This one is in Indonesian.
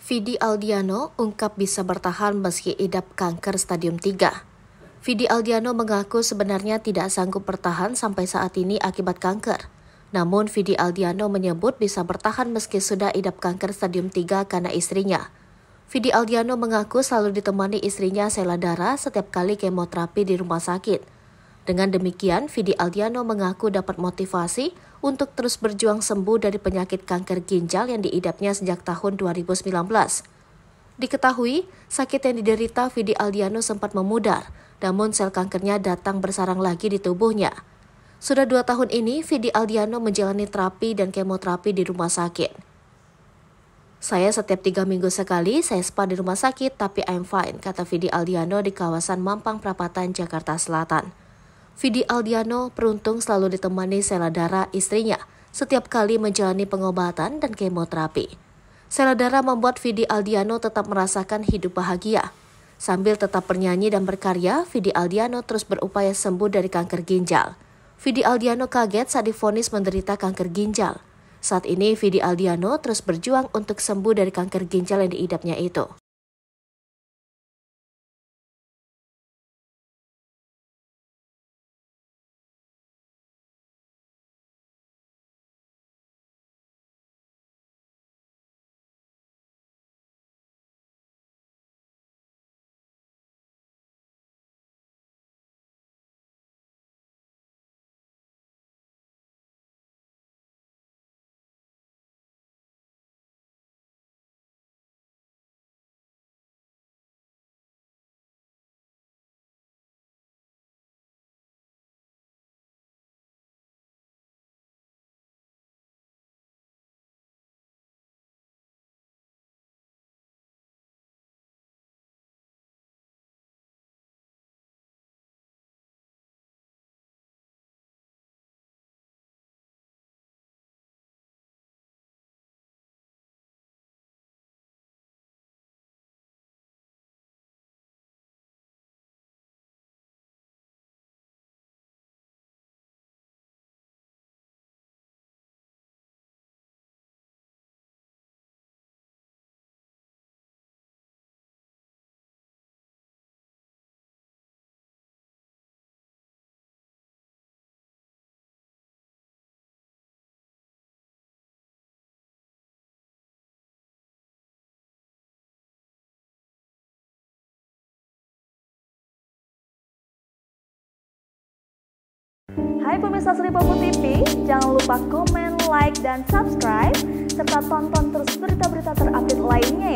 Vidi Aldiano ungkap bisa bertahan meski idap kanker stadium 3. Vidi Aldiano mengaku sebenarnya tidak sanggup bertahan sampai saat ini akibat kanker. Namun Vidi Aldiano menyebut bisa bertahan meski sudah idap kanker stadium 3 karena istrinya. Vidi Aldiano mengaku selalu ditemani istrinya Sheila Dara setiap kali kemoterapi di rumah sakit. Dengan demikian, Vidi Aldiano mengaku dapat motivasi untuk terus berjuang sembuh dari penyakit kanker ginjal yang diidapnya sejak tahun 2019. Diketahui, sakit yang diderita Vidi Aldiano sempat memudar, namun sel kankernya datang bersarang lagi di tubuhnya. Sudah 2 tahun ini, Vidi Aldiano menjalani terapi dan kemoterapi di rumah sakit. Saya setiap 3 minggu sekali, saya spa di rumah sakit, tapi I'm fine, kata Vidi Aldiano di kawasan Mampang Perapatan, Jakarta Selatan. Vidi Aldiano beruntung selalu ditemani Sheila Dara, istrinya, setiap kali menjalani pengobatan dan kemoterapi. Sheila Dara membuat Vidi Aldiano tetap merasakan hidup bahagia. Sambil tetap bernyanyi dan berkarya, Vidi Aldiano terus berupaya sembuh dari kanker ginjal. Vidi Aldiano kaget saat divonis menderita kanker ginjal. Saat ini, Vidi Aldiano terus berjuang untuk sembuh dari kanker ginjal yang diidapnya itu. Hai pemirsa Sri Popo TV, jangan lupa komen, like, dan subscribe, serta tonton terus berita-berita terupdate lainnya ya.